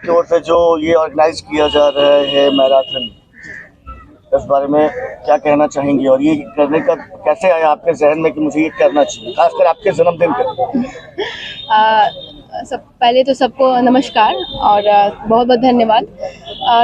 की ओर से जो ये ऑर्गेनाइज किया जा रहा है मैराथन, इस बारे में क्या कहना चाहेंगी? और ये करने का कैसे आया आपके जहन में कि मुझे ये करना चाहिए, खासकर आपके जन्मदिन पर? सब पहले तो सबको नमस्कार और बहुत बहुत धन्यवाद।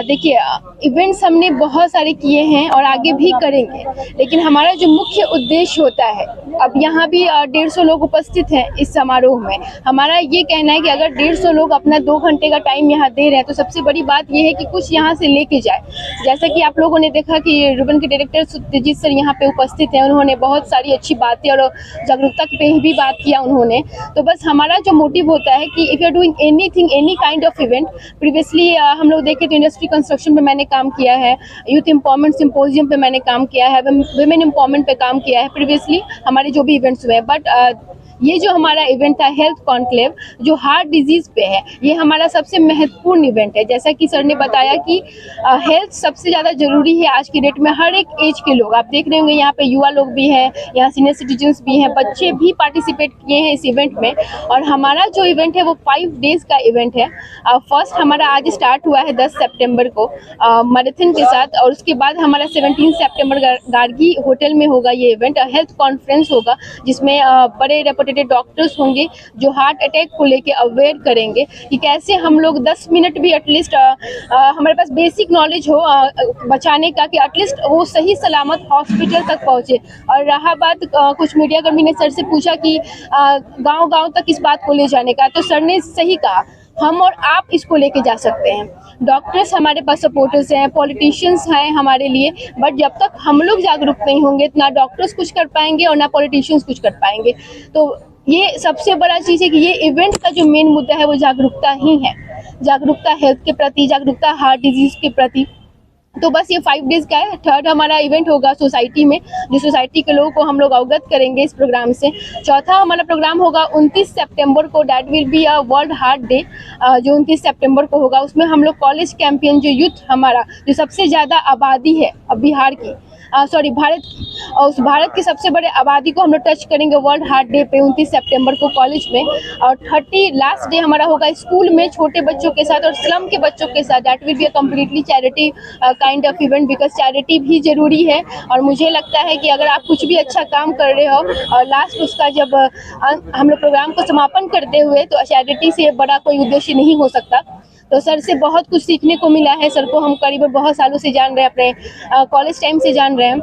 देखिए, इवेंट्स हमने बहुत सारे किए हैं और आगे भी करेंगे, लेकिन हमारा जो मुख्य उद्देश्य होता है, अब यहाँ भी 150 लोग उपस्थित हैं इस समारोह में। हमारा ये कहना है कि अगर 150 लोग अपना 2 घंटे का टाइम यहाँ दे रहे हैं तो सबसे बड़ी बात ये है कि कुछ यहाँ से लेके जाए। जैसा कि आप लोगों ने देखा कि रुबन के डायरेक्टर सत्यजीत सर यहाँ पे उपस्थित हैं, उन्होंने बहुत सारी अच्छी बातें और जागरूकता पे भी बात किया उन्होंने। तो बस हमारा जो मोटिव होता है कि if you are doing anything, any kind of event, previously हम लोग देखें तो इंडस्ट्री कंस्ट्रक्शन पे मैंने काम किया है, यूथ एम्पावरमेंट सिम्पोजियम पे मैंने काम किया है, वुमेन एम्पावरमेंट पे काम किया है प्रीवियसली हमारे जो भी इवेंट्स हुए हैं। बट ये जो हमारा इवेंट था हेल्थ कॉन्क्लेव, जो हार्ट डिजीज पे है, ये हमारा सबसे महत्वपूर्ण इवेंट है। जैसा कि सर ने बताया कि हेल्थ सबसे ज़्यादा ज़रूरी है आज की डेट में। हर एक एज के लोग आप देख रहे होंगे, यहाँ पे युवा लोग भी हैं, यहाँ सीनियर सिटीजन्स भी हैं, बच्चे भी पार्टिसिपेट किए हैं इस इवेंट में। और हमारा जो इवेंट है वो 5 डेज़ का इवेंट है। फर्स्ट हमारा आज स्टार्ट हुआ है 10 सितंबर को मैराथन के साथ, और उसके बाद हमारा 17 सितंबर गार्गी होटल में होगा ये इवेंट। हेल्थ कॉन्फ्रेंस होगा जिसमें बड़े डॉक्टर्स होंगे जो हार्ट अटैक को लेके अवेयर करेंगे कि कैसे हम लोग 10 मिनट भी एटलीस्ट हमारे पास बेसिक नॉलेज हो बचाने का, कि एटलीस्ट वो सही सलामत हॉस्पिटल तक पहुंचे। और रहा बात कुछ मीडिया कर्मी ने सर से पूछा कि गांव-गांव तक इस बात को ले जाने का, तो सर ने सही कहा, हम और आप इसको लेके जा सकते हैं। डॉक्टर्स हमारे पास सपोर्टर्स हैं, पॉलिटिशियंस हैं हमारे लिए, बट जब तक हम लोग जागरूक नहीं होंगे ना डॉक्टर्स कुछ कर पाएंगे और ना पॉलिटिशियंस कुछ कर पाएंगे। तो ये सबसे बड़ा चीज़ है कि ये इवेंट का जो मेन मुद्दा है वो जागरूकता ही है, जागरूकता हेल्थ के प्रति, जागरूकता हार्ट डिजीज़ के प्रति। तो बस ये 5 डेज़ का है। थर्ड हमारा इवेंट होगा सोसाइटी में, जो सोसाइटी के लोगों को हम लोग अवगत करेंगे इस प्रोग्राम से। चौथा हमारा प्रोग्राम होगा 29 सितंबर को, that will be a world heart day, जो 29 सितंबर को होगा। उसमें हम लोग कॉलेज कैंपियन जो यूथ हमारा, जो सबसे ज़्यादा आबादी है अब बिहार की, भारत की, और उस भारत की सबसे बड़े आबादी को हम लोग टच करेंगे वर्ल्ड हार्ट डे पे 29 सितंबर को कॉलेज में। और 30 लास्ट डे हमारा होगा स्कूल में छोटे बच्चों के साथ और स्लम के बच्चों के साथ। That will be a completely charity kind of event, because charity भी ज़रूरी है। और मुझे लगता है कि अगर आप कुछ भी अच्छा काम कर रहे हो और लास्ट उसका जब हम लोग प्रोग्राम को समापन करते हुए, तो चैरिटी से बड़ा कोई उद्देश्य नहीं हो सकता। तो सर से बहुत कुछ सीखने को मिला है। सर को हम करीबन बहुत सालों से जान रहे हैं, अपने कॉलेज टाइम से जान रहे हैं।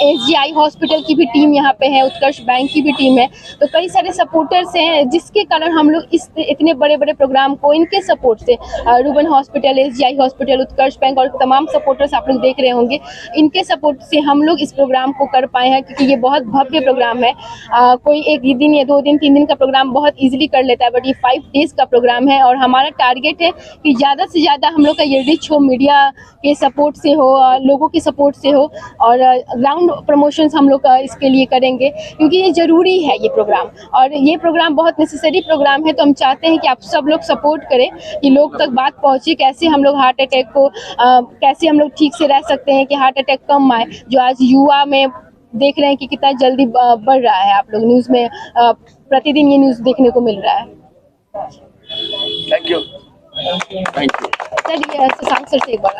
SGI हॉस्पिटल की भी टीम यहाँ पे है, उत्कर्ष बैंक की भी टीम है, तो कई सारे सपोर्टर्स हैं जिसके कारण हम लोग इस इतने बड़े बड़े प्रोग्राम को इनके सपोर्ट से, रुबन हॉस्पिटल, SGI हॉस्पिटल, उत्कर्ष बैंक और तमाम सपोर्टर्स आप लोग देख रहे होंगे, इनके सपोर्ट से हम लोग इस प्रोग्राम को कर पाए हैं। क्योंकि ये बहुत भव्य प्रोग्राम है। कोई 1 दिन या 2 दिन 3 दिन का प्रोग्राम बहुत ईजिली कर लेता है, बट ये 5 डेज़ का प्रोग्राम है। और हमारा टारगेट है कि ज़्यादा से ज़्यादा हम लोग का ये रिच हो, मीडिया के सपोर्ट से हो, लोगों के सपोर्ट से हो, और ग्राउंड प्रमोशंस हम लोग इसके लिए करेंगे, क्योंकि ये ज़रूरी है ये प्रोग्राम, और ये प्रोग्राम बहुत नेसेसरी प्रोग्राम है। तो हम चाहते हैं कि आप सब लोग सपोर्ट करें कि लोग तक बात पहुँचे, कैसे हम लोग हार्ट अटैक को कैसे हम लोग ठीक से रह सकते हैं कि हार्ट अटैक कम आए, जो आज युवा में देख रहे हैं कि कितना जल्दी बढ़ रहा है। आप लोग न्यूज़ में प्रतिदिन ये न्यूज़ देखने को मिल रहा है। Thank you. Sir, Shashank sir से एक बार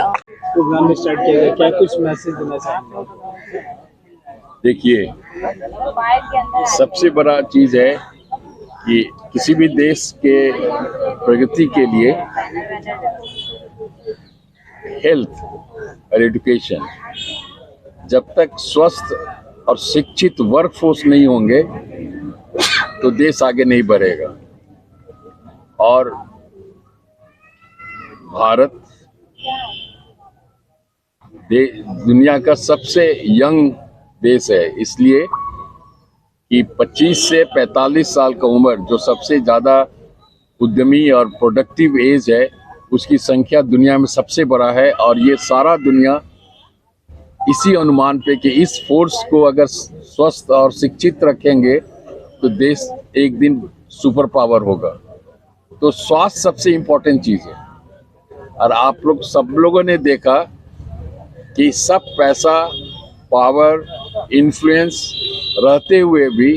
प्रोग्राम में स्टार्ट किया गया, क्या कुछ मैसेज देना चाहेंगे? देखिए, सबसे बड़ा चीज़ है कि किसी भी देश के प्रगति के लिए हेल्थ और एजुकेशन, जब तक स्वस्थ और शिक्षित वर्कफोर्स नहीं होंगे तो देश आगे नहीं बढ़ेगा। और भारत दुनिया का सबसे यंग देश है, इसलिए कि 25 से 45 साल का उम्र जो सबसे ज़्यादा उद्यमी और प्रोडक्टिव एज है, उसकी संख्या दुनिया में सबसे बड़ा है। और ये सारा दुनिया इसी अनुमान पे कि इस फोर्स को अगर स्वस्थ और शिक्षित रखेंगे तो देश एक दिन सुपर पावर होगा। तो स्वास्थ्य सबसे इम्पोर्टेंट चीज़ है। और आप लोग सब लोगों ने देखा कि सब पैसा, पावर, इन्फ्लुएंस रहते हुए भी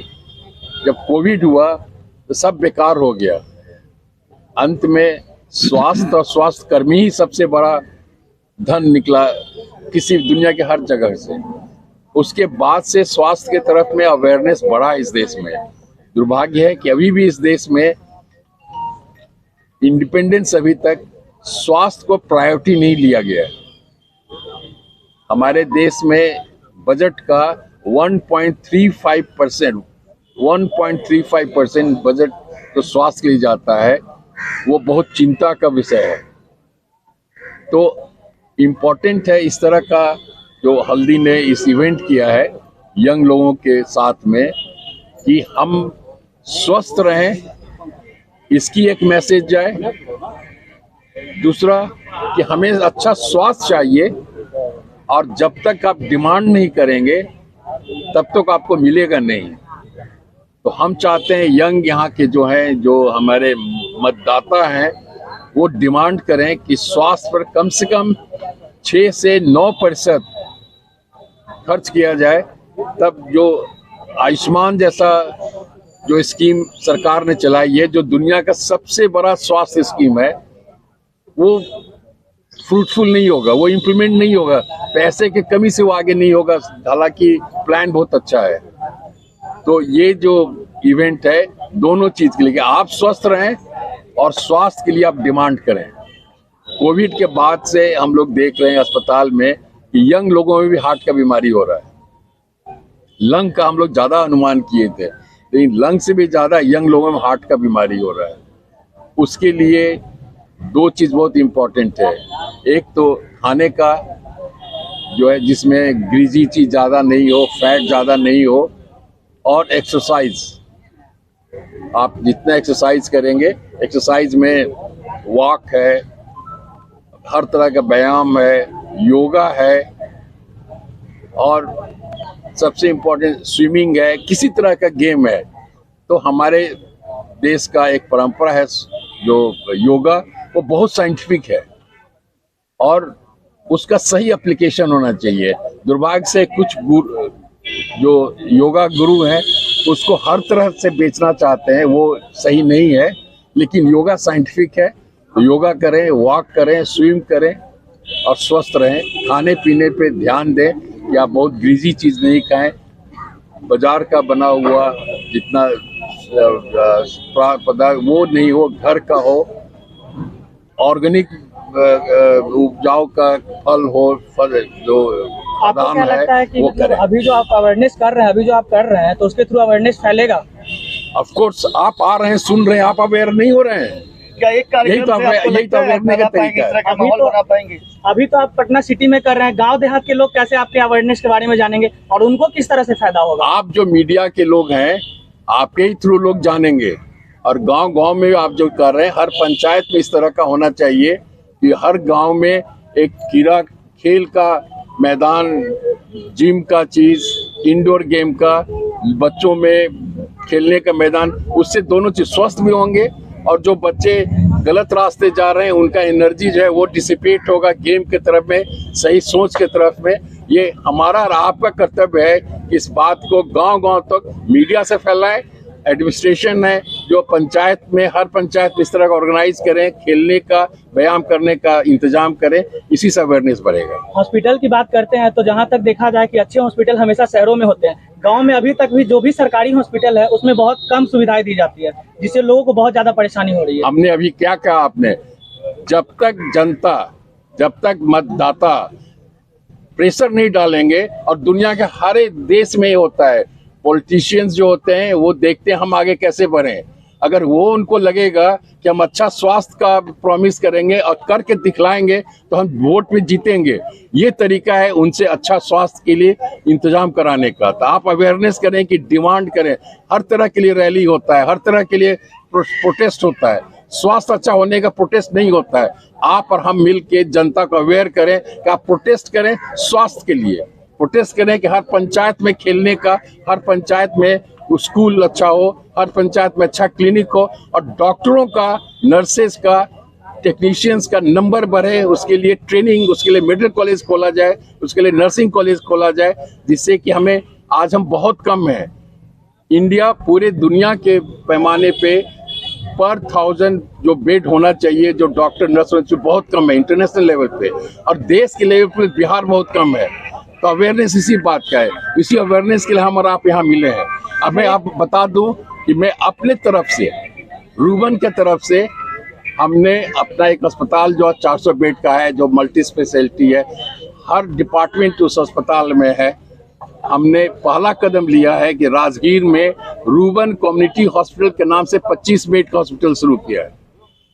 जब कोविड हुआ तो सब बेकार हो गया। अंत में स्वास्थ्य और स्वास्थ्य कर्मी ही सबसे बड़ा धन निकला किसी दुनिया के हर जगह से। उसके बाद से स्वास्थ्य के तरफ में अवेयरनेस बढ़ा इस देश में। दुर्भाग्य है कि अभी भी इस देश में इंडिपेंडेंस अभी तक स्वास्थ्य को प्रायोरिटी नहीं लिया गया है। हमारे देश में बजट का 1.35% बजट तो स्वास्थ्य के लिए जाता है, वो बहुत चिंता का विषय है। तो इम्पोर्टेंट है इस तरह का जो हल्दी ने इस इवेंट किया है यंग लोगों के साथ में, कि हम स्वस्थ रहें, इसकी एक मैसेज जाए। दूसरा कि हमें अच्छा स्वास्थ्य चाहिए, और जब तक आप डिमांड नहीं करेंगे तब तक आपको मिलेगा नहीं। तो हम चाहते हैं यंग यहाँ के जो हैं, जो हमारे मतदाता हैं, वो डिमांड करें कि स्वास्थ्य पर कम से कम 6 से 9% खर्च किया जाए। तब जो आयुष्मान जैसा जो स्कीम सरकार ने चलाई है, जो दुनिया का सबसे बड़ा स्वास्थ्य स्कीम है, वो फ्रूटफुल नहीं होगा, वो इम्प्लीमेंट नहीं होगा, पैसे की कमी से वो आगे नहीं होगा। हालांकि प्लान बहुत अच्छा है। तो ये जो इवेंट है दोनों चीज के लिए, कि आप स्वस्थ रहें और स्वास्थ्य के लिए आप डिमांड करें। कोविड के बाद से हम लोग देख रहे हैं अस्पताल में कि यंग लोगों में भी हार्ट का बीमारी हो रहा है। लंग का हम लोग ज्यादा अनुमान किए थे, लेकिन लंग से भी ज्यादा यंग लोगों में हार्ट का बीमारी हो रहा है। उसके लिए दो चीज बहुत इम्पोर्टेंट है। एक तो खाने का जो है, जिसमें ग्रीजी चीज ज्यादा नहीं हो, फैट ज्यादा नहीं हो, और एक्सरसाइज। आप जितना एक्सरसाइज करेंगे, एक्सरसाइज में वॉक है, हर तरह का व्यायाम है, योगा है, और सबसे इम्पोर्टेंट स्विमिंग है, किसी तरह का गेम है। तो हमारे देश का एक परंपरा है जो योगा, वो बहुत साइंटिफिक है और उसका सही एप्लीकेशन होना चाहिए। दुर्भाग्य से कुछ जो योगा गुरु हैं उसको हर तरह से बेचना चाहते हैं, वो सही नहीं है। लेकिन योगा साइंटिफिक है, तो योगा करें, वॉक करें, स्विम करें और स्वस्थ रहें। खाने पीने पे ध्यान दें कि आप बहुत ग्रीजी चीज़ नहीं खाएं, बाजार का बना हुआ जितना पदार्थ वो नहीं हो, घर का हो, ऑर्गेनिक उपजाऊ का फल हो, फल जो आपको क्या लगता है कि मतलब अभी जो आप अवेयरनेस कर रहे हैं, तो उसके थ्रू अवेयरनेस फैलेगा? ऑफ कोर्स आप आ रहे हैं, सुन रहे हैं, आप अवेयर नहीं हो रहे हैं। क्या एक कार्यक्रम से आपको लगता है आप बना पाएंगे, इस तरह का माहौल बना पाएंगे? अभी तो आप पटना सिटी में कर रहे हैं, गांव देहात के लोग कैसे आपके अवेयरनेस के बारे में जानेंगे और उनको किस तरह से फायदा होगा? आप जो मीडिया के लोग हैं, आपके ही थ्रू लोग जानेंगे। और गांव गांव में आप जो कर रहे हैं, हर पंचायत में इस तरह का होना चाहिए कि हर गांव में एक क्रीड़ा खेल का मैदान, जिम का चीज, इंडोर गेम का, बच्चों में खेलने का मैदान। उससे दोनों चीज स्वस्थ भी होंगे और जो बच्चे गलत रास्ते जा रहे हैं उनका एनर्जी जो है वो डिसिपेट होगा गेम के तरफ में, सही सोच के तरफ में। ये हमारा और आपका कर्तव्य है कि इस बात को गांव-गांव तक मीडिया से फैलाएं। एडमिनिस्ट्रेशन है जो पंचायत में, हर पंचायत में इस तरह का ऑर्गेनाइज करें, खेलने का, व्यायाम करने का इंतजाम करें, इसी से अवेयरनेस बढ़ेगा। हॉस्पिटल की बात करते हैं तो जहां तक देखा जाए कि अच्छे हॉस्पिटल हमेशा शहरों में होते हैं, गांव में अभी तक भी जो भी सरकारी हॉस्पिटल है उसमें बहुत कम सुविधाएं दी जाती है, जिससे लोगों को बहुत ज्यादा परेशानी हो रही है। हमने अभी क्या कहा, आपने जब तक जनता, जब तक मतदाता प्रेशर नहीं डालेंगे, और दुनिया के हर एक देश में ये होता है, पॉलिटिशियंस जो होते हैं वो देखते हैं हम आगे कैसे बढ़ें। अगर वो उनको लगेगा कि हम अच्छा स्वास्थ्य का प्रॉमिस करेंगे और करके दिखलाएंगे तो हम वोट में जीतेंगे, ये तरीका है उनसे अच्छा स्वास्थ्य के लिए इंतजाम कराने का। तो आप अवेयरनेस करें कि डिमांड करें, हर तरह के लिए रैली होता है, हर तरह के लिए प्रोटेस्ट होता है, स्वास्थ्य अच्छा होने का प्रोटेस्ट नहीं होता है। आप और हम मिल के जनता को अवेयर करें कि आप प्रोटेस्ट करें स्वास्थ्य के लिए, प्रोटेस्ट करें कि हर पंचायत में खेलने का, हर पंचायत में स्कूल अच्छा हो, हर पंचायत में अच्छा क्लिनिक हो, और डॉक्टरों का, नर्सेज का, टेक्नीशियंस का नंबर बढ़े। उसके लिए ट्रेनिंग, उसके लिए मेडिकल कॉलेज खोला जाए, उसके लिए नर्सिंग कॉलेज खोला जाए, जिससे कि हमें आज हम बहुत कम हैं। इंडिया पूरे दुनिया के पैमाने पे पर 1000 जो बेड होना चाहिए, जो डॉक्टर नर्स होना चाहिए, बहुत कम है इंटरनेशनल लेवल पे, और देश के लेवल पे बिहार बहुत कम है। तो अवेयरनेस इसी बात का है, इसी अवेयरनेस के लिए हम और आप यहाँ मिले हैं। अब मैं आप बता दूं कि मैं अपने तरफ से, रूबन के तरफ से, हमने अपना एक अस्पताल जो 400 बेड का है, जो मल्टी स्पेशलिटी है, हर डिपार्टमेंट उस अस्पताल में है। हमने पहला कदम लिया है कि राजगीर में रूबन कम्युनिटी हॉस्पिटल के नाम से 25 बेड का हॉस्पिटल शुरू किया है,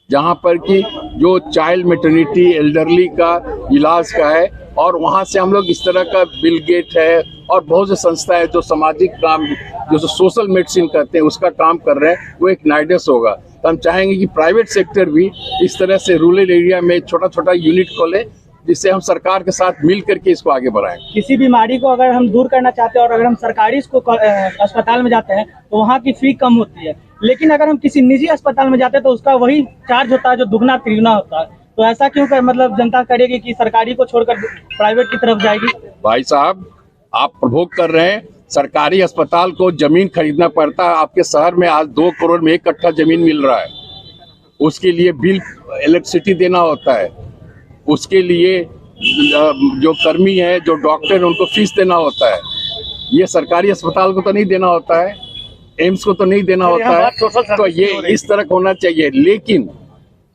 जहां पर कि जो चाइल्ड मैटरनिटी, एल्डरली का इलाज का है, और वहां से हम लोग इस तरह का बिल गेट है और बहुत से संस्था है जो सामाजिक काम, जो सोशल मेडिसिन करते हैं, उसका काम कर रहे हैं, वो एक नाइडस होगा। तो हम चाहेंगे कि प्राइवेट सेक्टर भी इस तरह से रूरल एरिया में छोटा छोटा यूनिट खोले, जिससे हम सरकार के साथ मिल करके इसको आगे बढ़ाएं। किसी बीमारी को अगर हम दूर करना चाहते हैं और अगर हम सरकारी अस्पताल में जाते हैं तो वहाँ की फी कम होती है, लेकिन अगर हम किसी निजी अस्पताल में जाते हैं तो उसका वही चार्ज होता है जो दुगना तिगुना होता है। तो ऐसा क्यों कर मतलब जनता करेगी कि सरकारी को छोड़कर प्राइवेट की तरफ जाएगी? भाई साहब, आप प्रभोग कर रहे हैं। सरकारी अस्पताल को जमीन खरीदना पड़ता है। आपके शहर में आज 2 करोड़ में 1 कट्ठा जमीन मिल रहा है, उसके लिए बिल इलेक्ट्रिसिटी देना होता है, उसके लिए जो कर्मी है, जो डॉक्टर है, उनको फीस देना होता है। ये सरकारी अस्पताल को तो नहीं देना होता है, एम्स को तो नहीं देना होता है। तो ये इस तरह होना चाहिए। लेकिन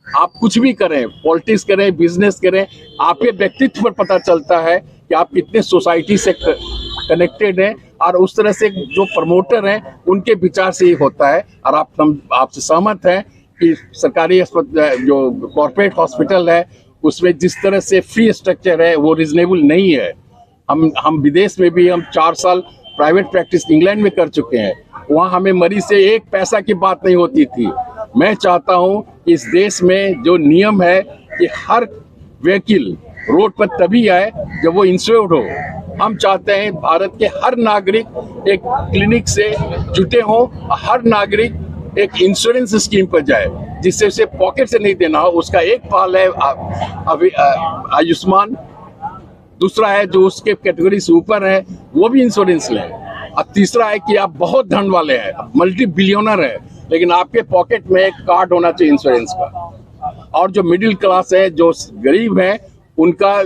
आप कुछ भी करें, पॉलिटिक्स करें, बिजनेस करें, आपके व्यक्तित्व पर पता चलता है कि आप कितने सोसाइटी से कनेक्टेड हैं, और उस तरह से जो प्रमोटर हैं उनके विचार से ही होता है। और हम आपसे सहमत हैं कि सरकारी अस्पताल, जो कॉर्पोरेट हॉस्पिटल है, उसमें जिस तरह से फी स्ट्रक्चर है वो रिजनेबल नहीं है। हम विदेश में भी हम 4 साल प्राइवेट प्रैक्टिस इंग्लैंड में कर चुके हैं, वहाँ हमें मरीज से 1 पैसा की बात नहीं होती थी। मैं चाहता हूँ इस देश में जो नियम है कि हर व्हीकल रोड पर तभी आए जब वो इंश्योर्ड हो। हम चाहते हैं भारत के हर नागरिक एक क्लिनिक से जुटे हों, हर नागरिक एक इंश्योरेंस स्कीम पर जाए, जिससे उसे पॉकेट से नहीं देना हो। उसका एक पाल है आयुष्मान, दूसरा है जो उसके कैटेगरी से ऊपर है वो भी इंश्योरेंस लें, और तीसरा है कि आप बहुत धन वाले हैं, मल्टी बिलियनर हैं, लेकिन आपके पॉकेट में एक कार्ड होना चाहिए इंश्योरेंस का। और जो मिडिल क्लास है, जो गरीब है, उनका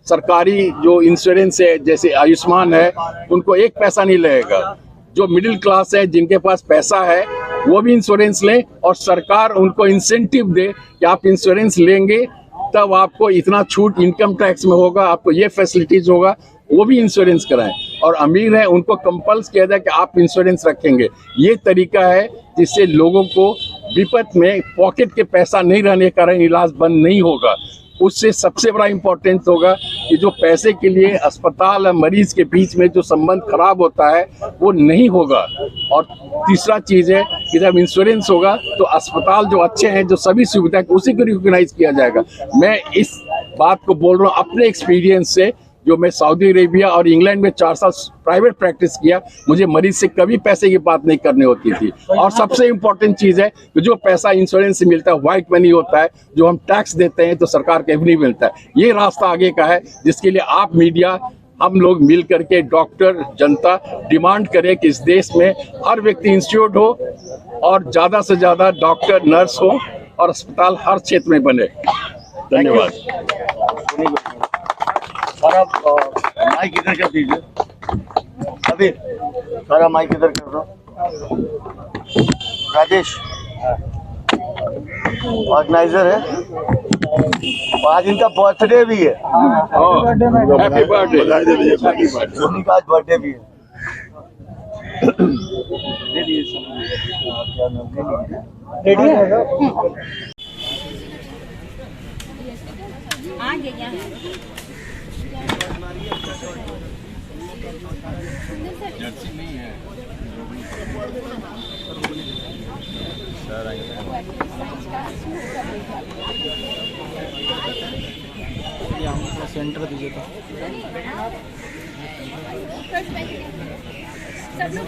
सरकारी जो इंश्योरेंस है जैसे आयुष्मान है, उनको 1 पैसा नहीं लगेगा। जो मिडिल क्लास है, जिनके पास पैसा है, वो भी इंश्योरेंस लें, और सरकार उनको इंसेंटिव दे कि आप इंश्योरेंस लेंगे तब आपको इतना छूट इनकम टैक्स में होगा, आपको ये फैसिलिटीज होगा, वो भी इंश्योरेंस कराएं। और अमीर है उनको कंपल्स किया जाए कि आप इंश्योरेंस रखेंगे। ये तरीका है जिससे लोगों को विपत में पॉकेट के पैसा नहीं रहने के कारण इलाज बंद नहीं होगा। उससे सबसे बड़ा इम्पोर्टेंस होगा कि जो पैसे के लिए अस्पताल और मरीज के बीच में जो संबंध खराब होता है वो नहीं होगा। और तीसरा चीज़ है कि जब इंश्योरेंस होगा तो अस्पताल जो अच्छे हैं, जो सभी सुविधा उसी को रिकॉग्नाइज किया जाएगा। मैं इस बात को बोल रहा हूँ अपने एक्सपीरियंस से, जो मैं सऊदी अरेबिया और इंग्लैंड में 4 साल प्राइवेट प्रैक्टिस किया, मुझे मरीज से कभी पैसे की बात नहीं करनी होती थी। और सबसे इम्पोर्टेंट चीज़ है कि जो पैसा इंश्योरेंस से मिलता है व्हाइट मनी होता है, जो हम टैक्स देते हैं तो सरकार को नहीं मिलता है। ये रास्ता आगे का है जिसके लिए आप मीडिया, हम लोग मिल करके, डॉक्टर, जनता डिमांड करें कि इस देश में हर व्यक्ति इंश्योर्ड हो और ज़्यादा से ज़्यादा डॉक्टर, नर्स हो और अस्पताल हर क्षेत्र में बने। धन्यवाद। सर आप माइक इधर कर दीजिए, अभी सारा माइक इधर कर दो। राजेश ऑर्गेनाइजर है, आज इनका बर्थडे भी है। Happy birthday. उनका आज बर्थडे भी है। रेडी है? आ गया सेंटर दीजिए तो सब लोग